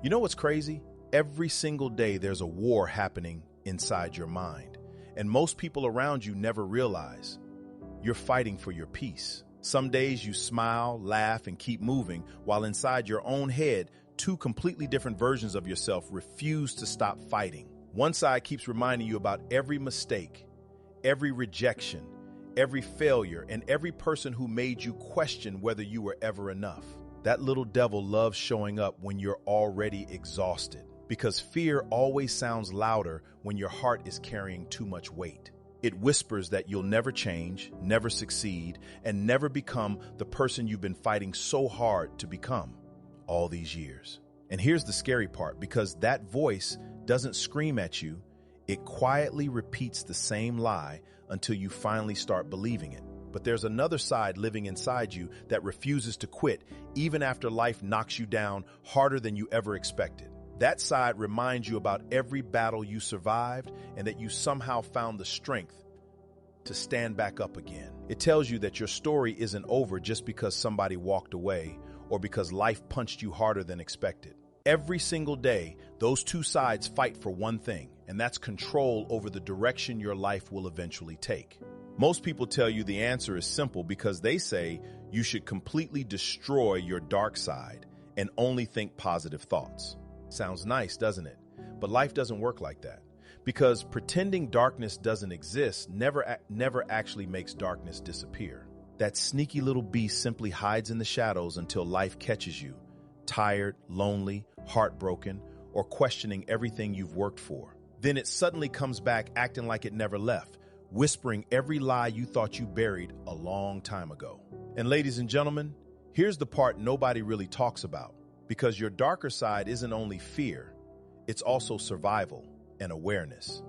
You know what's crazy? Every single day there's a war happening inside your mind, and most people around you never realize you're fighting for your peace. Some days you smile, laugh, and keep moving, while inside your own head, two completely different versions of yourself refuse to stop fighting. One side keeps reminding you about every mistake, every rejection, every failure, and every person who made you question whether you were ever enough. That little devil loves showing up when you're already exhausted, because fear always sounds louder when your heart is carrying too much weight. It whispers that you'll never change, never succeed, and never become the person you've been fighting so hard to become all these years. And here's the scary part, because that voice doesn't scream at you, it quietly repeats the same lie until you finally start believing it. But there's another side living inside you that refuses to quit, even after life knocks you down harder than you ever expected. That side reminds you about every battle you survived and that you somehow found the strength to stand back up again. It tells you that your story isn't over just because somebody walked away or because life punched you harder than expected. Every single day, those two sides fight for one thing, and that's control over the direction your life will eventually take. Most people tell you the answer is simple because they say you should completely destroy your dark side and only think positive thoughts. Sounds nice, doesn't it? But life doesn't work like that. Because pretending darkness doesn't exist never actually makes darkness disappear. That sneaky little beast simply hides in the shadows until life catches you, tired, lonely, heartbroken, or questioning everything you've worked for. Then it suddenly comes back acting like it never left, whispering every lie you thought you buried a long time ago. And ladies and gentlemen, here's the part nobody really talks about, because your darker side isn't only fear, it's also survival and awareness.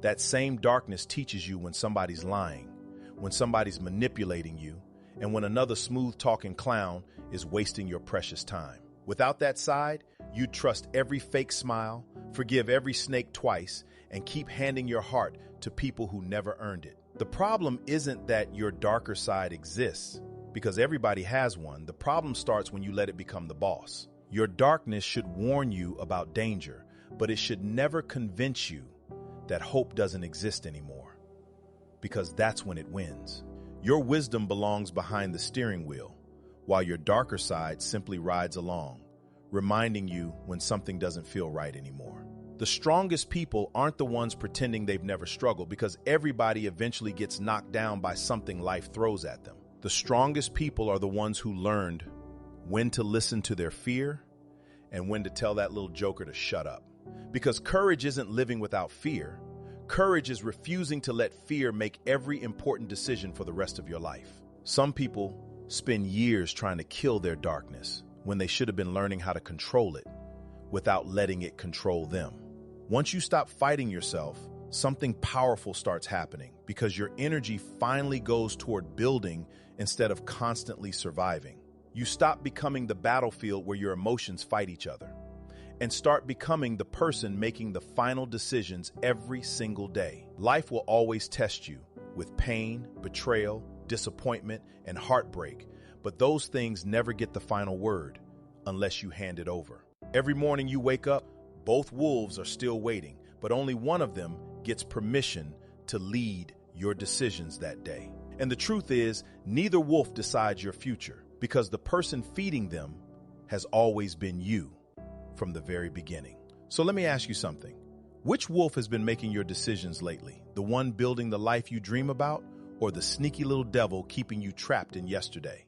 That same darkness teaches you when somebody's lying, when somebody's manipulating you, and when another smooth-talking clown is wasting your precious time. Without that side, you'd trust every fake smile, forgive every snake twice, and keep handing your heart to people who never earned it. The problem isn't that your darker side exists, because everybody has one. The problem starts when you let it become the boss. Your darkness should warn you about danger, but it should never convince you that hope doesn't exist anymore, because that's when it wins. Your wisdom belongs behind the steering wheel, while your darker side simply rides along, reminding you when something doesn't feel right anymore. The strongest people aren't the ones pretending they've never struggled, because everybody eventually gets knocked down by something life throws at them. The strongest people are the ones who learned when to listen to their fear and when to tell that little joker to shut up. Because courage isn't living without fear. Courage is refusing to let fear make every important decision for the rest of your life. Some people spend years trying to kill their darkness when they should have been learning how to control it without letting it control them. Once you stop fighting yourself, something powerful starts happening, because your energy finally goes toward building instead of constantly surviving. You stop becoming the battlefield where your emotions fight each other and start becoming the person making the final decisions every single day. Life will always test you with pain, betrayal, disappointment, and heartbreak, but those things never get the final word unless you hand it over. Every morning you wake up, both wolves are still waiting, but only one of them gets permission to lead your decisions that day. And the truth is, neither wolf decides your future, because the person feeding them has always been you from the very beginning. So let me ask you something. Which wolf has been making your decisions lately? The one building the life you dream about, or the sneaky little devil keeping you trapped in yesterday?